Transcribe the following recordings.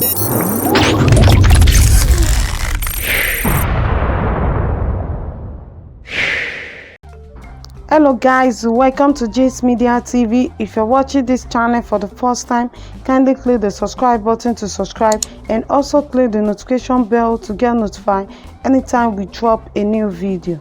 Hello guys, welcome to Gist Media TV. If you're watching this channel for the first time, kindly click the subscribe button to subscribe and also click the notification bell to get notified anytime we drop a new video.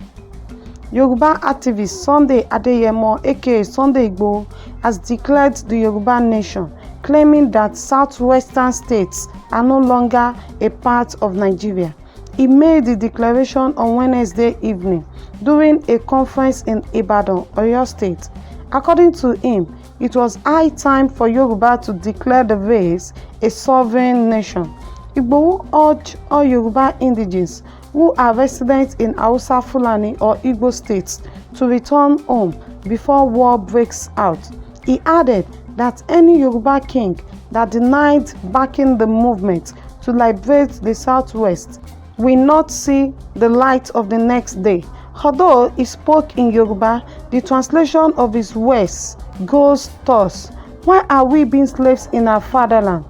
Yoruba activist Sunday Adeyemo aka Sunday Igboho has declared the Yoruba nation, claiming that southwestern states are no longer a part of Nigeria. He made the declaration on Wednesday evening during a conference in Ibadan, Oyo State. According to him, it was high time for Yoruba to declare the race a sovereign nation. Igboho urged all Yoruba indigenes who are residents in Hausas, Fulanis or Igbo states to return home before war breaks out. He added that any Yoruba king that denied backing the movement to liberate the Southwest will not see the light of the next day. Although he spoke in Yoruba, the translation of his words goes thus: why are we being slaves in our fatherland?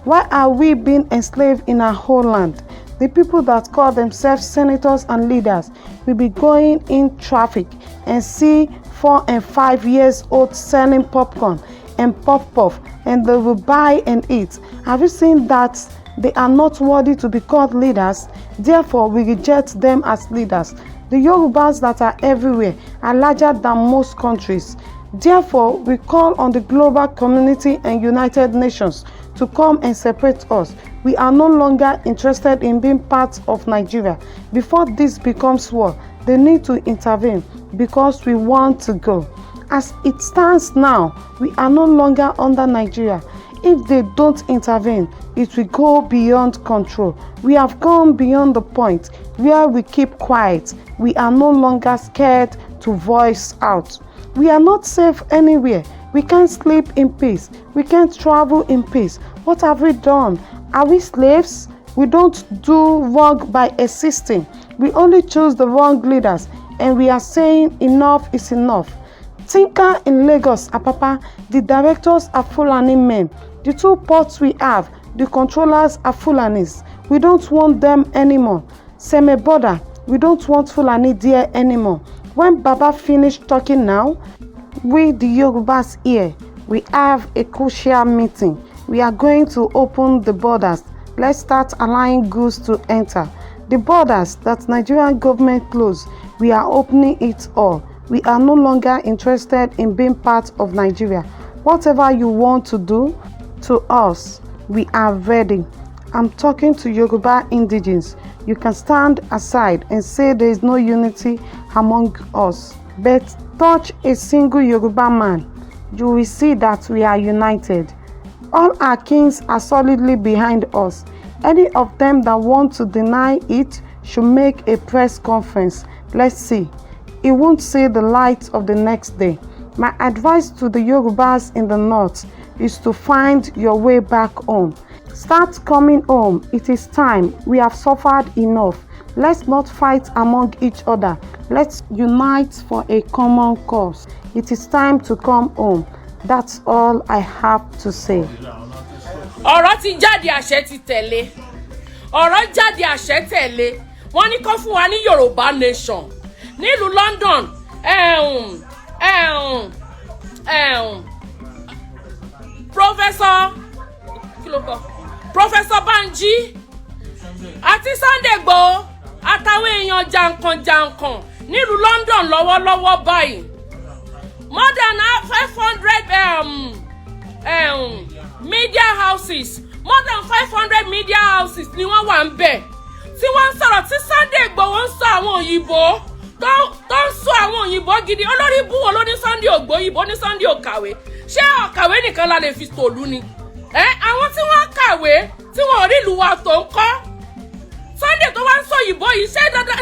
Why are we being enslaved in our whole land? The people that call themselves senators and leaders will be going in traffic and see 4 and 5 years old selling popcorn and puff and they will buy and eat. Have you seen that? They are not worthy to be called leaders, therefore we reject them as leaders. The Yorubas that are everywhere are larger than most countries. Therefore, we call on the global community and United Nations to come and separate us. We are no longer interested in being part of Nigeria. Before this becomes war, they need to intervene because we want to go. As it stands now, we are no longer under Nigeria. If they don't intervene, it will go beyond control. We have gone beyond the point where we keep quiet. We are no longer scared to voice out. We are not safe anywhere. We can't sleep in peace. We can't travel in peace. What have we done? Are we slaves? We don't do wrong by existing. We only choose the wrong leaders, and we are saying enough is enough. Tinker in Lagos, Apapa, the directors are Fulani men. The 2 ports we have, the controllers are Fulanis. We don't want them anymore. Seme border, we don't want Fulani there anymore. When Baba finished talking now, we the Yorubas here, we have a crucial meeting. We are going to open the borders. Let's start allowing goods to enter. The borders that Nigerian government closed, we are opening it all. We are no longer interested in being part of Nigeria. Whatever you want to do to us, we are ready. I'm talking to Yoruba indigenes. You can stand aside and say there is no unity among us, but touch a single Yoruba man, you will see that we are united. All our kings are solidly behind us. Any of them that want to deny it should make a press conference. Let's see. It won't see the light of the next day. My advice to the Yorubas in the north is to find your way back home. Start coming home. It is time. We have suffered enough. Let's not fight among each other. Let's unite for a common cause. It is time to come home. That's all I have to say. Ọ̀rọ̀ ti jáde àṣẹ ti tẹ̀lé. Ọ̀rọ̀ jáde àṣẹ tẹ̀lé. Wọ́n ní kó fún wa ní Yorùbá nation. Nílùú London, Professor Banji àti Sunday Igboho àtàwọn èèyàn jàǹkànjàǹkàn nílùú London lọ́wọ́lọ́wọ́ báyìí. More than 500 media houses, more than 500 media houses ni wọ́n wà ń bẹ̀. Tí wọ́n ń sọ̀rọ̀ tí Sunday Igboho ń sọ àwọn òyìnbó tó ń sọ àwọn òyìnbó gidi. Olórí búwo ló ní Sunday ògbóyìnbó ní Sunday òkàwé. Ṣé ọ̀kàwé nìkan la lè fi tòlú ni? Àwọn tí wọ́n kàwé tí wọ́n ò rí ìlú wa tó ń kọ́. Sunday tó wá ń sọ òyìnbó yìí ṣé dandan.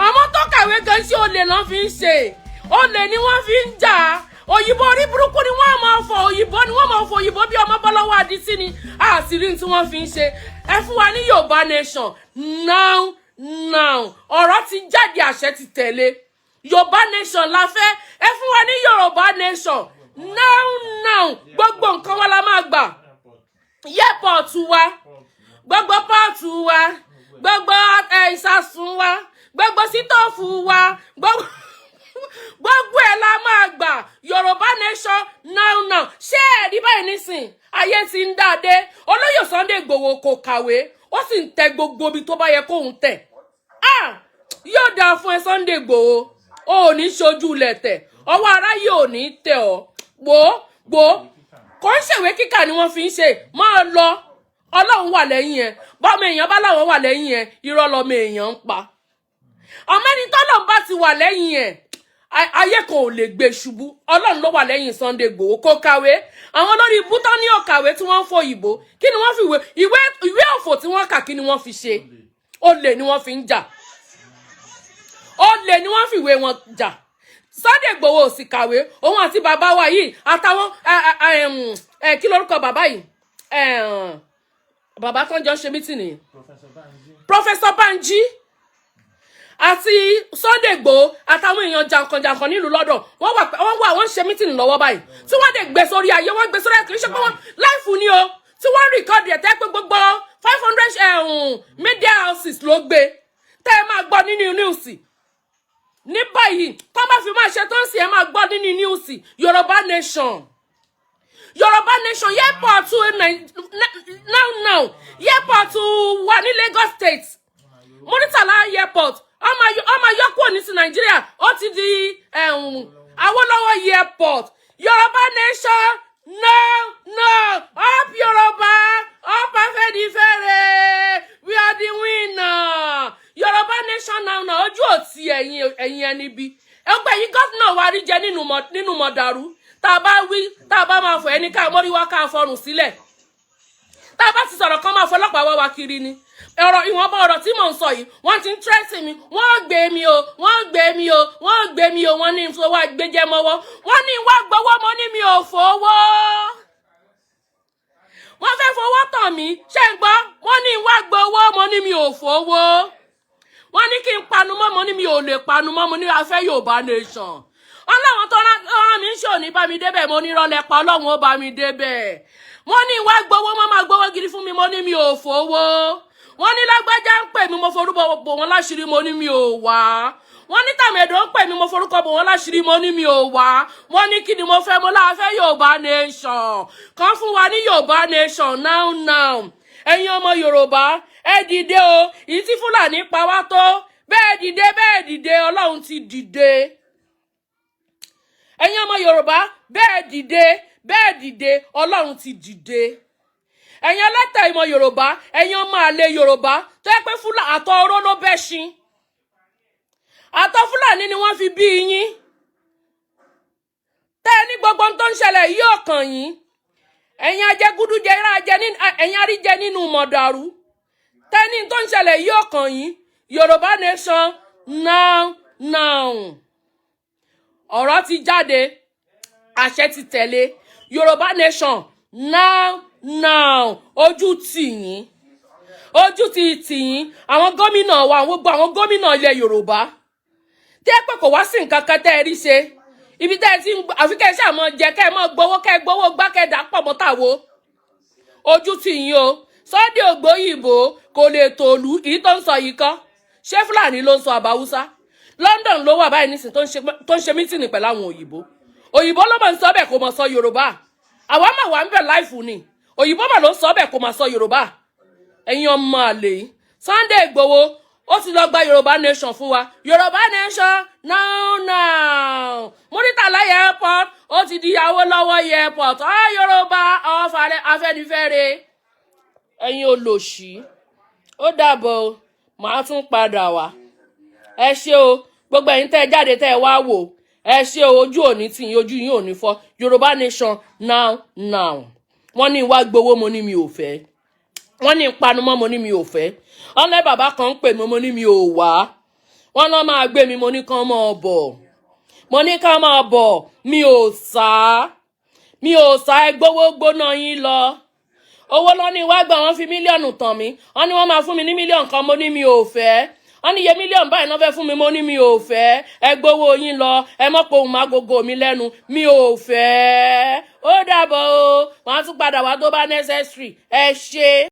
Àwọn tó kàwé gan ṣé olè náà fi ń ṣe. Olè ni wọ́n fi ń jà. Òyìnbó orí burúkú ni wọ́n máa fọ òyìnbó ni wọ́n máa fọ òyìnbó bí ọmọ bọ́lọ́wọ́ àdìsí ni. Àṣírí tí wọ́n fi ń ṣe. Ẹ fún wa ní Yorùbá nation. Now. Ọ̀rọ̀ ti jáde àṣẹ ti tẹ̀lé. Yorùbá nation la fẹ́. Ẹ fún wa ní Yorùbá nation. Now. Gbogbo gbogbo nǹkan wa la máa gbà airport wa gbogbo port wa gbogbo ìsasùn wa gbogbo sítọ́ọ̀fù wa gbogbo ẹ̀ la máa gbà Yorùbá nation now ṣé ẹ̀rí báyìí nísìn ayé ti ń dáadé olóyè Sunday Igboho kò kàwé ó sì ń tẹ gbogbo ibi tó bá yẹ kóun tẹ̀ yóò dáa fún ẹ Sunday Igboho ó ní ṣojú lẹ̀tẹ̀ ọwọ́ aráyé ò ní tẹ̀ ọ́ gbò kò ń ṣèwé kíkà ni wọ́n fi ń ṣe máa lọ Ọlọ́run wà lẹ́yìn ẹ bọ́mọ èèyàn bá láwọn wà lẹ́yìn ẹ irọ́ lọmọ èèyàn ń pa ọmọ ẹni tọ́lọ́run bá ti wà lẹ́yìn ẹ ayé kan ò lè gbé ṣubú Ọlọ́run ló wà lẹ́yìn Sunday Igboho kò kàwé àwọn olórí ibú tán ní òkàwé tí wọ́n ń fò ìbò kí ni wọ́n fi ìwé òfò tí wọ́n kà kí ni wọ́n fi ṣe olè ni wọ́n fi ń jà olè ni wọ́n fi ìwé wọn jà Sunday Igboho ò sì kàwé òun àti bàbá wa yìí àtàwọn kí lórúkọ bàbá yìí bàbá tó ń jọ ṣe mítìnì Professor Banji àti Sunday Igboho àtàwọn èèyàn jàǹkànjàǹkàn nílùú lọ́dọ̀ wọ́n ṣe mítìnì lọ́wọ́ báyìí tí wọ́n dẹ̀ gbé sórí ayé wọ́n gbé sórí ayé kì í ṣe pé wọ́n láìfù ni o tí wọ́n rìkọ́dì ẹ̀ tẹ́ pé gbogbo 500 media houses ló gbé tẹ́ ẹ máa gbọ́ nínú níwùsì ní báyìí tó bá fi máa ṣe tó ń sì ẹ máa gbọ́ nínú níwùsì Yorùbá nation airport now airport wà ní Lagos State Muritala airport ọmọ yọkùn ní sí Nàìjíríà ó ti di Awólọ́wọ̀ airport Yorùbá nation no up Yorùbá up Afẹ́nifẹ́re we are the winner Yorùbá nation now ojú òtí ẹ̀yìn ẹni bí ẹgbẹ́ yìí gọ́fìnà wa rí jẹ nínú mọ̀dàrú tá a bá wí tá a bá máa fọ ẹni ká mọ́rí wá ká fọrùn sílẹ̀ tá a bá ti sọ̀rọ̀ kan máa fọlọ́pàá wá wa kiri ni ìwọ̀nba ọ̀rọ̀ tí mò ń sọ yìí wọ́n ti ń tírẹ́sì mi wọ́n gbé mi o wọ́n ní ìfowó àgbéjẹ mọ́wọ́ wọ́n ní ìwà gbowó mo ní mi ò fowó wọ́n fẹ́ fowó tàn mí ṣé ń gbọ́ wọ́n ní ìwà gbowó mo ní mi ò fowó wọ́n ní kí n panu mọ́ mo ní mi ò lè panu mọ́ mo ní a fẹ́ Yorùbá nation Ọlọ́run tó rán mi ń ṣe òní bá mi débẹ̀ mo ní rọlẹ̀ pa Ọlọ́run ó bá mi débẹ̀ wọ́n ní ìwà gbowó mo máa gbowó gidi fún mi mo ní mi ò fowó wọ́n ní lágbájá ń pè mí mo forúkọ bò wọ́n láṣìírí mo ní mi ò wá wọ́n ní tàmẹ̀dọ̀ ń pè mí mo forúkọ bò wọ́n láṣìírí mo ní mi ò wá wọ́n ní kí ni mo fẹ́ mo láfẹ́ Yorùbá nation kan fún wa ní Yorùbá nation now ẹ̀yin ọmọ Yorùbá ẹ dìde o ìyí tí Fúlàní pa wá tó bẹ́ẹ̀ dìde Ọlọ́run ti dìde ẹ̀yin ọmọ Yorùbá bẹ́ẹ̀ dìde Ọlọ́run ti dìde ẹ̀yin ẹlẹ́tẹ̀ ìmọ̀ Yorùbá ẹ̀yin ọmọ àlè Yorùbá tó yẹ pé àtọ̀ oró ló bẹ́ ṣin àtọ̀ Fúlàní ni wọ́n fi bí yín tẹ́ ẹ ní gbogbo ohun tó ń ṣẹlẹ̀ yìí ọ̀kàn yín ẹ̀yin ajẹgúdújẹ ẹ̀yin àríjẹ nínú mọ̀dàrú tẹ́ ní tó ń ṣẹlẹ̀ yìí ọ̀kàn yín Yorùbá nation now ọ̀rọ̀ ti jáde àṣẹ ti tẹ̀lé Yorùbá nation now ojú tì yín àwọn gómìnà wa gbogbo àwọn gómìnà ilẹ̀ Yorùbá tẹ́ pé kò wá sí nǹkan kan tẹ́ ẹ rí ṣe ibi tẹ́ ẹ ti àfi kẹ́ ẹ ṣáà mọ jẹ kẹ́ ẹ mọ gbowó gbá kẹ́ ẹ dà pọ̀ mọ́ tàwo ojú tì yín o Sunday Igboho kò lè tòlú èyí tó ń sọ yìí kọ́ ṣé Fúlàní ló ń sọ àbáwúsá London ló wà báyìí nísìn tó ń ṣe mítìnì pẹ̀lú àwọn òyìnbó ló mọ̀ ń sọ bẹ́ẹ̀ kò mọ̀ sọ Yorùbá àwa mà wà ń bẹ̀ láìfù ni òyìnbó mà ló ń sọ bẹ́ẹ̀ kò mọ̀ sọ Yorùbá ẹ̀yin ọmọ àlè yìí Sunday Igboho ó ti lọ gba Yorùbá nation fún wa Yorùbá nation now Muritala airport ó ti di Awólọ́wọ̀ airport Yorùbá Afẹ́nifẹ́re ẹ̀yin olòṣì ó dàbọ̀ màá tún padà wá ẹ ṣé o gbogbo ẹ̀yin tẹ́ jáde tẹ́ wá wò ẹ ṣé o ojú òní tì yín ojú yín ò ní fọ́ Yorùbá nation now wọ́n ní wá gbowó mo ní mi ò fẹ́ wọ́n ní panumọ́ mo ní mi ò fẹ́ ọlẹ́ bàbá kan ń pè mí mo ní mi ò wá wọ́n lọ́ máa gbé mi mo ní kán máa bọ̀ mi ò sá ẹ gbowó gbóná yín lọ owó lọ ní wá gbà wọ́n fi mílíọ̀nù tàn mí wọ́n ní wọ́n máa fún mi ní mílíọ̀nù kan mo ní mi ò fẹ́ wọ́n ní iye mílíọ̀nù báyìí náà fẹ́ fún mi mo ní mi ò fẹ́ ẹ gbowó yín lọ ẹ mọ̀ pé òun máa gogo mi lẹ́nu mi ò fẹ́ ó dàbọ̀ o wọ́n á tún padà wá tó bá necessary ẹ ṣe.